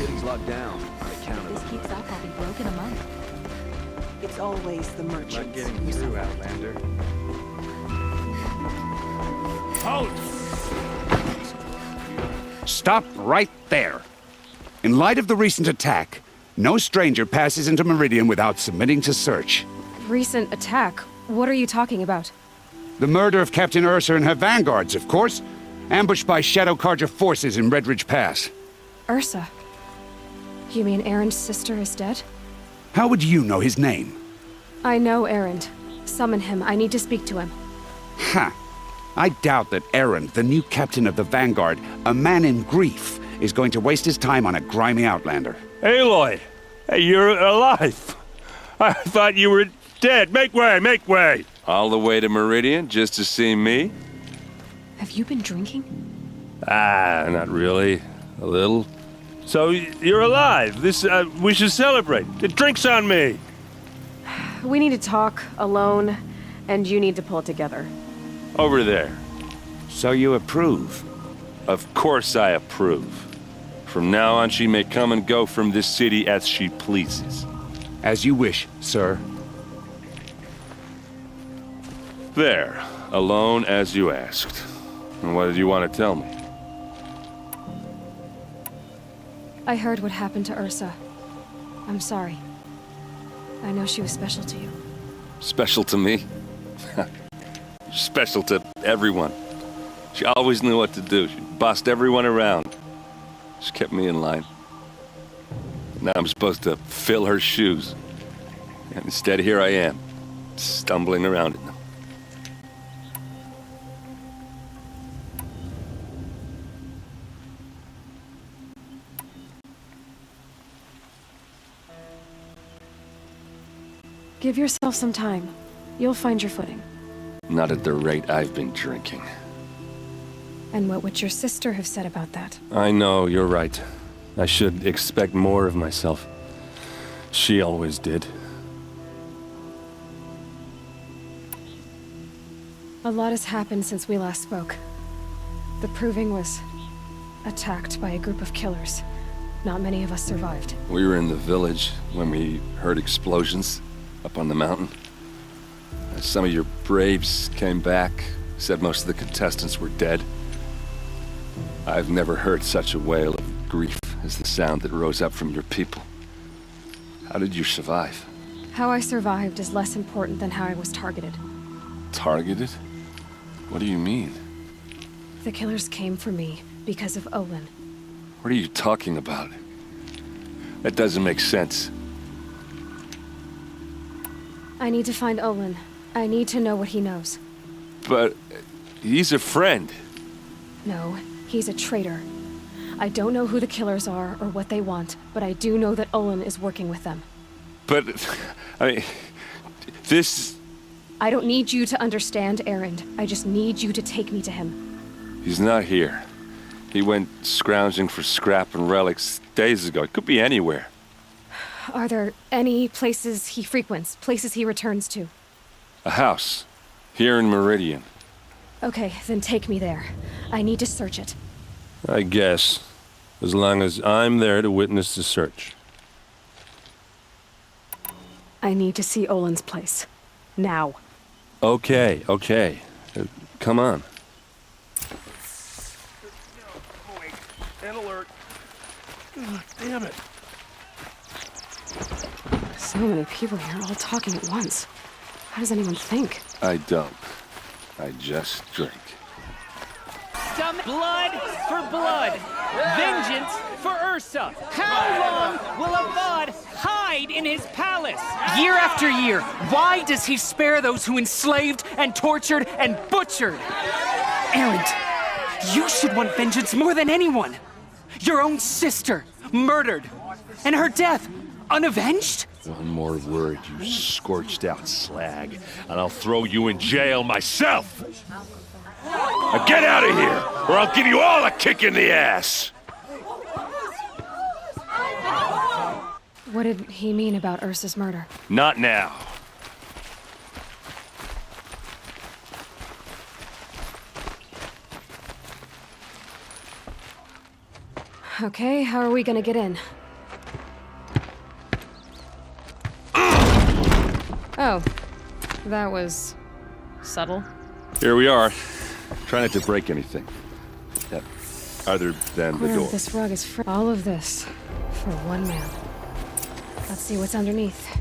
city's locked down. On account If of this keeps up, I'll be broke in a month. It's always the merchants. Not getting who through, suffer. Outlander. Halt! Stop right there. In light of the recent attack, no stranger passes into Meridian without submitting to search. Recent attack? What are you talking about? The murder of Captain Ursa and her vanguards, of course. Ambushed by Shadow Carja forces in Redridge Pass. Ursa? You mean Erend's sister is dead? How would you know his name? I know Erend. Summon him. I need to speak to him. Ha! I doubt that Erend, the new captain of the Vanguard, a man in grief, is going to waste his time on a grimy outlander. Aloy! Hey, you're alive! I thought you were dead. Make way, make way! All the way to Meridian just to see me? Have you been drinking? Ah, not really. A little. So, you're alive. We should celebrate. The drink's on me! We need to talk, alone, and you need to pull it together. Over there. So you approve? Of course I approve. From now on, she may come and go from this city as she pleases. As you wish, sir. There, alone as you asked. And what did you want to tell me? I heard what happened to Ursa. I'm sorry. I know she was special to you. Special to me? Special to everyone. She always knew what to do. She bossed everyone around. She kept me in line. Now I'm supposed to fill her shoes. And instead, here I am, stumbling around in them. Give yourself some time. You'll find your footing. Not at the rate I've been drinking. And what would your sister have said about that? I know, you're right. I should expect more of myself. She always did. A lot has happened since we last spoke. The Proving was attacked by a group of killers. Not many of us survived. We were in the village when we heard explosions up on the mountain. Some of your braves came back, said most of the contestants were dead. I've never heard such a wail of grief as the sound that rose up from your people. How did you survive? How I survived is less important than how I was targeted. Targeted? What do you mean? The killers came for me because of Olin. What are you talking about? That doesn't make sense. I need to find Olin. I need to know what he knows. But he's a friend. No, he's a traitor. I don't know who the killers are or what they want, but I do know that Olin is working with them. But, I mean, this... I don't need you to understand Erend. I just need you to take me to him. He's not here. He went scrounging for scrap and relics days ago. It could be anywhere. Are there any places he frequents, places he returns to? A house. Here in Meridian. Okay, then take me there. I need to search it. I guess. As long as I'm there to witness the search. I need to see Olin's place. Now. Okay, okay. Come on. An alert. Ugh, damn it. So many people here, all talking at once. How does anyone think? I don't. I just drink. Some blood for blood. Vengeance for Ursa. How long will Avad hide in his palace? Year after year, why does he spare those who enslaved and tortured and butchered? Erend, you should want vengeance more than anyone. Your own sister, murdered. And her death, unavenged? One more word, you scorched out slag, and I'll throw you in jail myself! Now get out of here, or I'll give you all a kick in the ass! What did he mean about Ursa's murder? Not now. Okay, how are we gonna get in? Oh, that was subtle. Here we are. Try not to break anything. Yeah, other than the Corner door. of this rug is all of this for one man. Let's see what's underneath.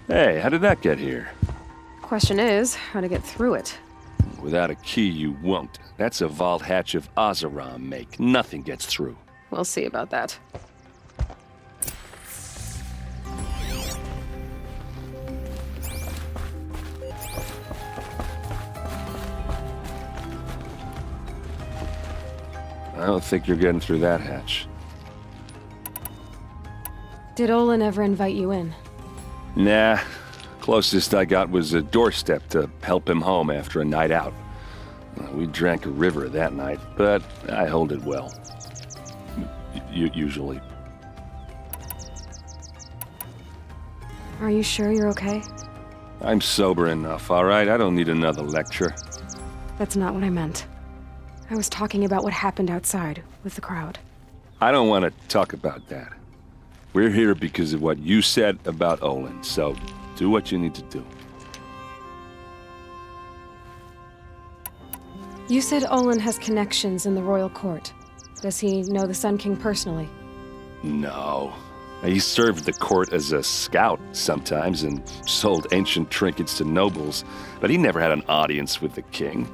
Hey, how did that get here? Question is, how to get through it. Without a key, you won't. That's a vault hatch of Oseram make. Nothing gets through. We'll see about that. I don't think you're getting through that hatch. Did Olin ever invite you in? Nah. Closest I got was a doorstep to help him home after a night out. We drank a river that night, but I hold it well. Usually. Are you sure you're okay? I'm sober enough, all right? I don't need another lecture. That's not what I meant. I was talking about what happened outside with the crowd. I don't want to talk about that. We're here because of what you said about Olin, so do what you need to do. You said Olin has connections in the royal court. Does he know the Sun King personally? No. He served the court as a scout sometimes and sold ancient trinkets to nobles, but he never had an audience with the king.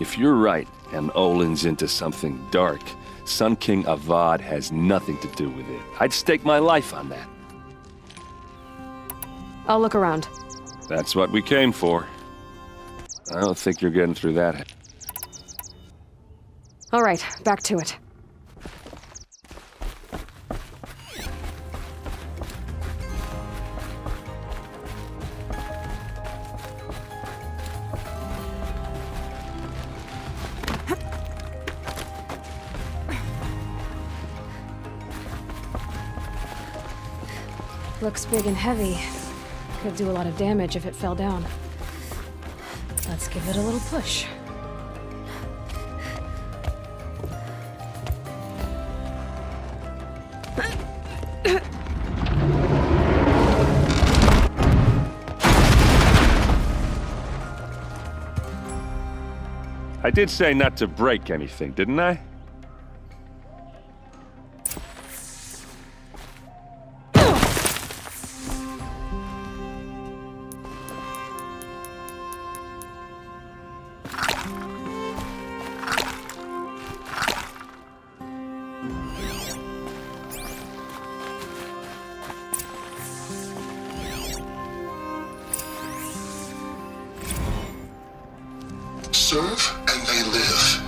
If you're right, and Olin's into something dark, Sun King Avad has nothing to do with it. I'd stake my life on that. I'll look around. That's what we came for. I don't think you're getting through that. All right, back to it. Looks big and heavy. Could do a lot of damage if it fell down. Let's give it a little push. I did say not to break anything, didn't I? Serve and they live.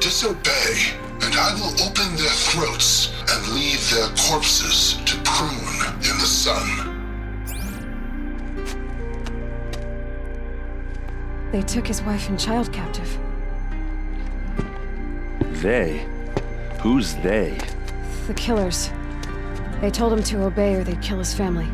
Disobey, and I will open their throats and leave their corpses to prune in the sun. They took his wife and child captive. They? Who's they? The killers. They told him to obey or they'd kill his family.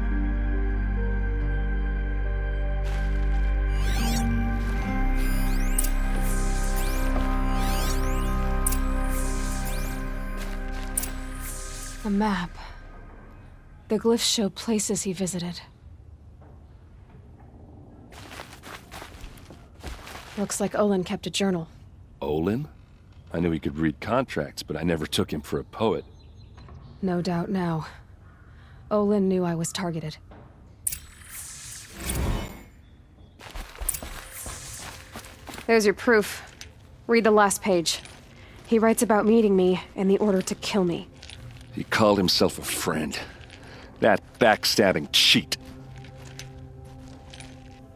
A map. The glyphs show places he visited. Looks like Olin kept a journal. Olin? I knew he could read contracts, but I never took him for a poet. No doubt now. Olin knew I was targeted. There's your proof. Read the last page. He writes about meeting me and the order to kill me. He called himself a friend. That backstabbing cheat.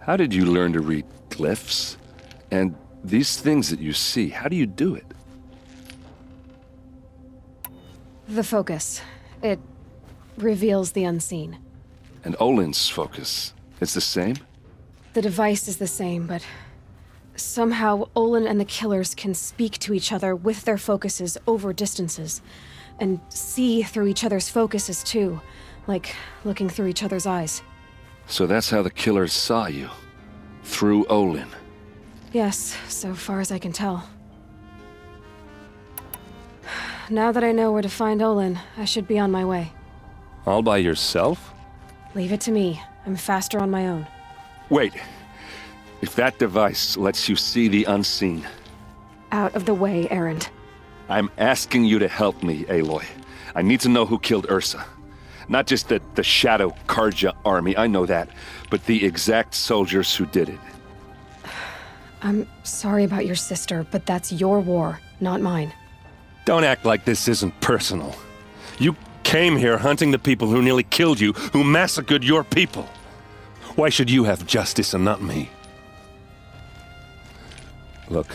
How did you learn to read glyphs? And these things that you see, how do you do it? The focus. It reveals the unseen. And Olin's focus, it's the same? The device is the same, but somehow Olin and the killers can speak to each other with their focuses over distances. And see through each other's focuses, too. Like looking through each other's eyes. So that's how the killers saw you. Through Olin. Yes, so far as I can tell. now that I know where to find Olin, I should be on my way. All by yourself? Leave it to me. I'm faster on my own. Wait. If that device lets you see the unseen, Out of the way, Erend. I'm asking you to help me, Aloy. I need to know who killed Ursa. Not just the Shadow Karja army, I know that, but the exact soldiers who did it. I'm sorry about your sister, but that's your war, not mine. Don't act like this isn't personal. You came here hunting the people who nearly killed you, who massacred your people. Why should you have justice and not me? Look,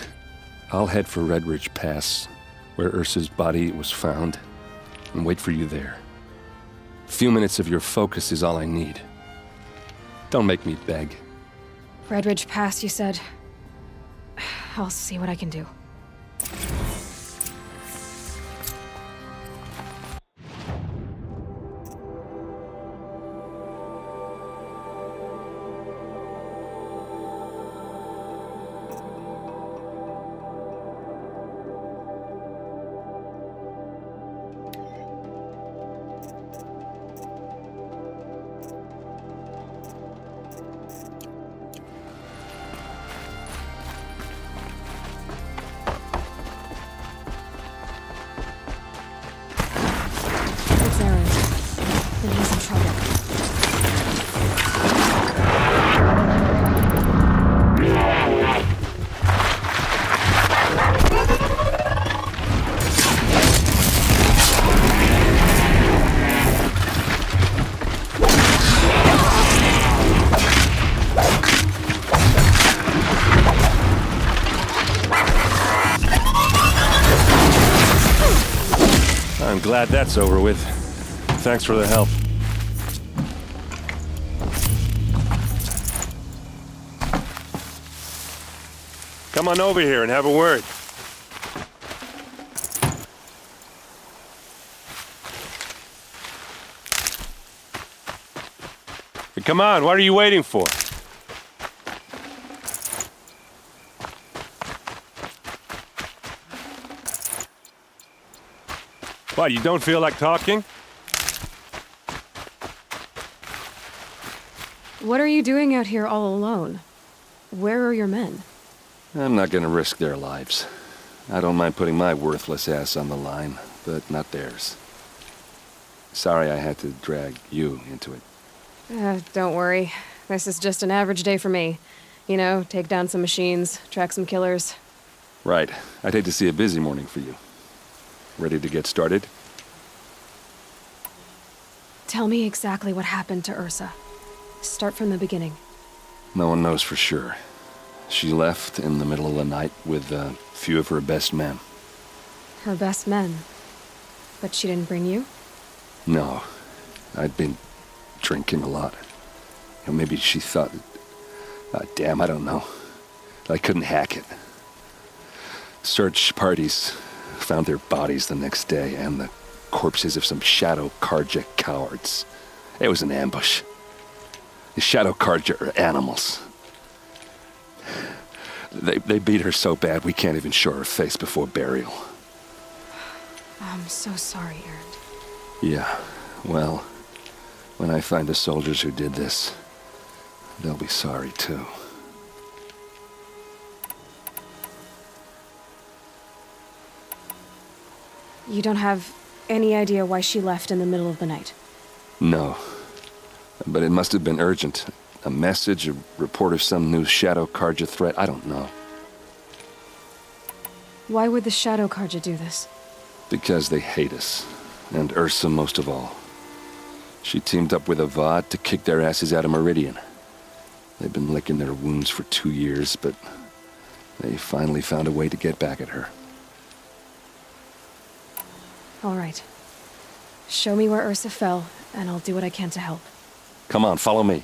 I'll head for Redridge Pass, where Ursa's body was found, and wait for you there. A few minutes of your focus is all I need. Don't make me beg. Redridge Pass, you said? I'll see what I can do. It's Erend. Then he's in trouble. I'm glad that's over with. Thanks for the help. Come on over here and have a word. Come on, what are you waiting for? What, you don't feel like talking? What are you doing out here all alone? Where are your men? I'm not gonna risk their lives. I don't mind putting my worthless ass on the line, but not theirs. Sorry I had to drag you into it. Don't worry. This is just an average day for me. You know, take down some machines, track some killers. Right. I'd hate to see a busy morning for you. Ready to get started? Tell me exactly what happened to Ursa. Start from the beginning. No one knows for sure. She left in the middle of the night with a few of her best men. Her best men. But she didn't bring you? No. I'd been drinking a lot. Maybe she thought... damn, I don't know. I couldn't hack it. Search parties found their bodies the next day and the corpses of some Shadow Karja cowards. It was an ambush. The Shadow Karja are animals. They beat her so bad we can't even show her face before burial. I'm so sorry, Erend. Yeah, well, when I find the soldiers who did this, they'll be sorry too. You don't have any idea why she left in the middle of the night? No. But it must have been urgent. A message, a report of some new Shadow Karja threat, I don't know. Why would the Shadow Karja do this? Because they hate us. And Ursa most of all. She teamed up with Avad to kick their asses out of Meridian. They've been licking their wounds for 2 years, but they finally found a way to get back at her. All right. Show me where Ursa fell, and I'll do what I can to help. Come on, follow me.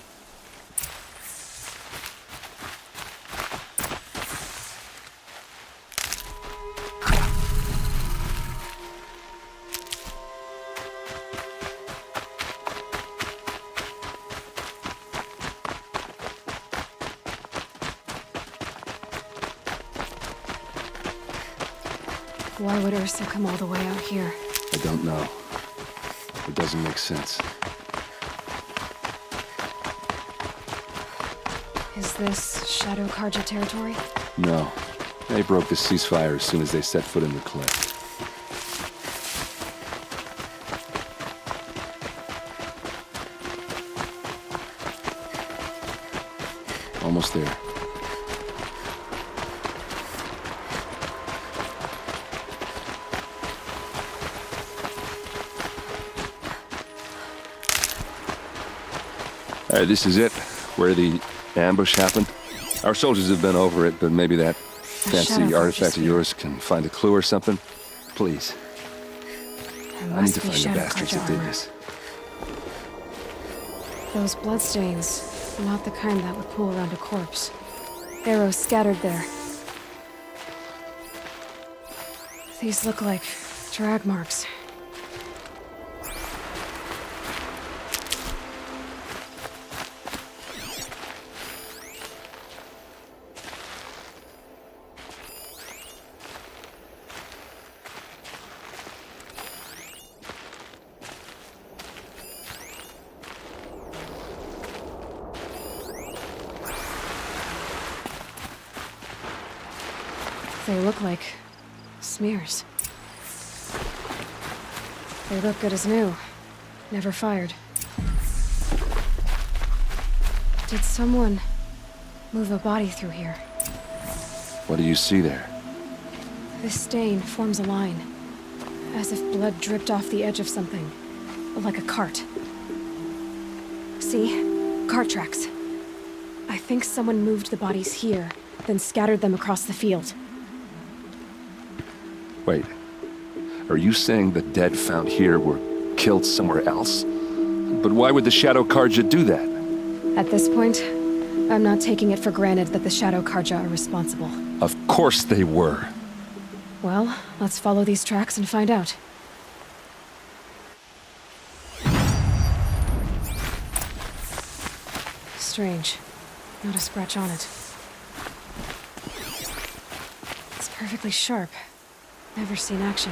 Why would Ursa come all the way out here? I don't know. It doesn't make sense. Is this Shadow Karja territory? No. They broke the ceasefire as soon as they set foot in the cliff. Almost there. All right, this is it, where the ambush happened. Our soldiers have been over it, but maybe that fancy Shadow artifact of Karja yours can find a clue or something. Please. There I need must to be find the Shadow bastards Karja that did armor. this. Those bloodstains, not the kind that would pool around a corpse. Arrows scattered there. These look like drag marks. They look like smears. They look good as new. Never fired. Did someone move a body through here? What do you see there? This stain forms a line, as if blood dripped off the edge of something, like a cart. See? Cart tracks. I think someone moved the bodies here, then scattered them across the field. Wait. Are you saying the dead found here were killed somewhere else? But why would the Shadow Karja do that? At this point, I'm not taking it for granted that the Shadow Karja are responsible. Of course they were. Well, let's follow these tracks and find out. Strange. Not a scratch on it. It's perfectly sharp. Never seen action.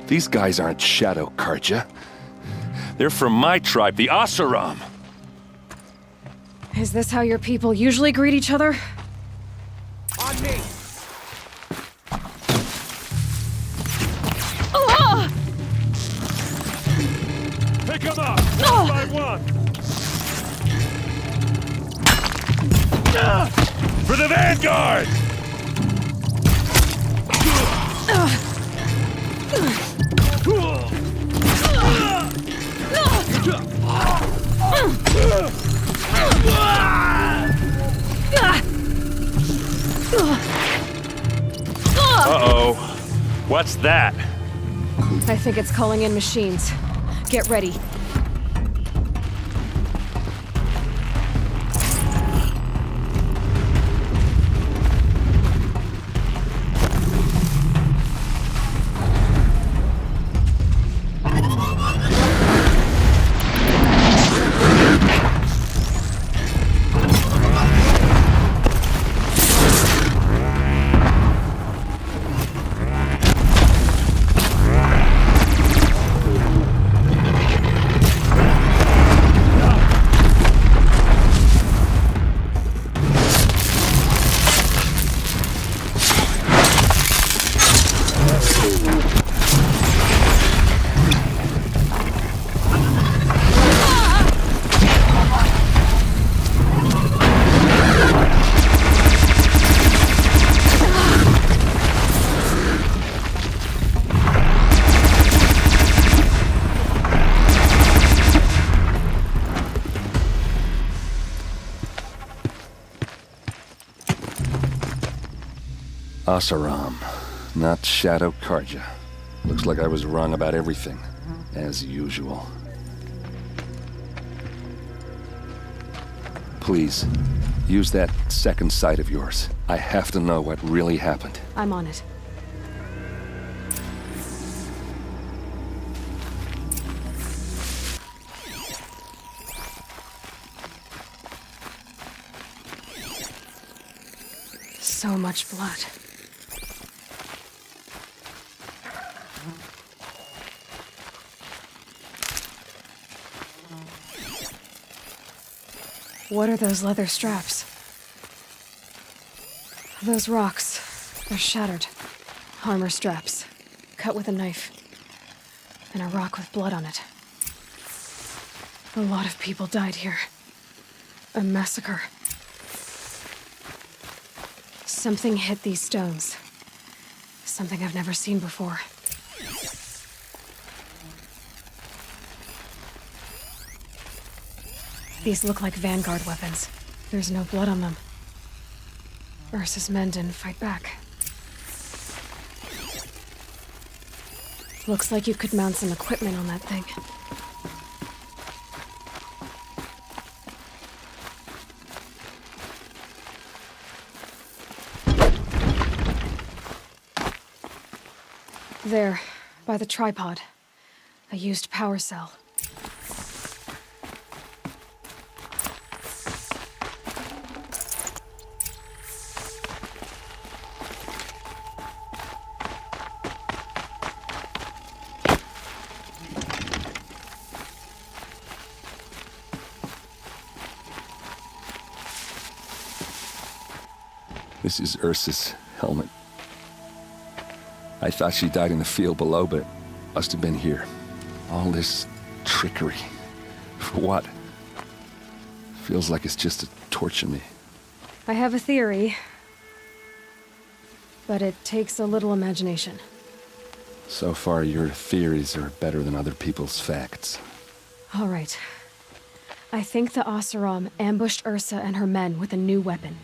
These guys aren't Shadow Karja. They're from my tribe, the Oseram. Is this how your people usually greet each other? On me! Pick him up! One by one! For the Vanguard! Uh-oh. What's that? I think it's calling in machines. Get ready. Oseram, not Shadow Carja. Looks like I was wrong about everything, as usual. Please, use that second sight of yours. I have to know what really happened. I'm on it. So much blood. What are those leather straps? Those rocks. They're shattered. Armor straps. Cut with a knife. And a rock with blood on it. A lot of people died here. A massacre. Something hit these stones. Something I've never seen before. These look like Vanguard weapons. There's no blood on them. Ursa's men didn't fight back. Looks like you could mount some equipment on that thing. There, by the tripod. A used power cell. This is Ursa's helmet. I thought she died in the field below, but must have been here. All this trickery. For what? Feels like it's just to torture me. I have a theory, but it takes a little imagination. So far, your theories are better than other people's facts. All right. I think the Oseram ambushed Ursa and her men with a new weapon.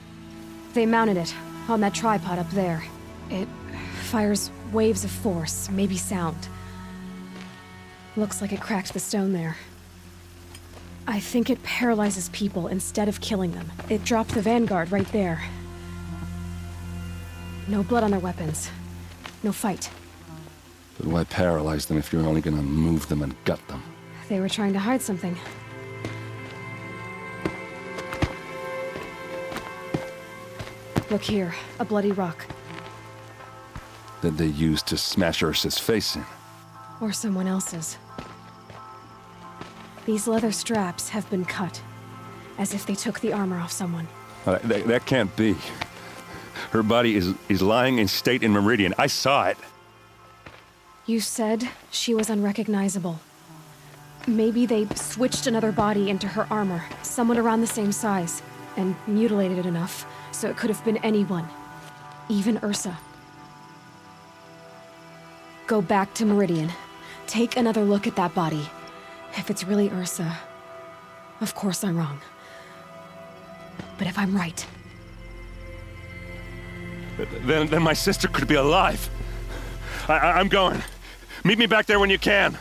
They mounted it on that tripod up there. It fires waves of force, maybe sound. Looks like it cracked the stone there. I think it paralyzes people instead of killing them. It dropped the Vanguard right there. No blood on their weapons. No fight. But why paralyze them if you're only gonna move them and gut them? They were trying to hide something. Look here, a bloody rock. That they used to smash Ursa's face in. Or someone else's. These leather straps have been cut, as if they took the armor off someone. That can't be. Her body is lying in state in Meridian. I saw it. You said she was unrecognizable. Maybe they switched another body into her armor, someone around the same size, and mutilated it enough so it could have been anyone. Even Ursa. Go back to Meridian. Take another look at that body. If it's really Ursa, of course I'm wrong. But if I'm right... Then my sister could be alive. I'm going. Meet me back there when you can.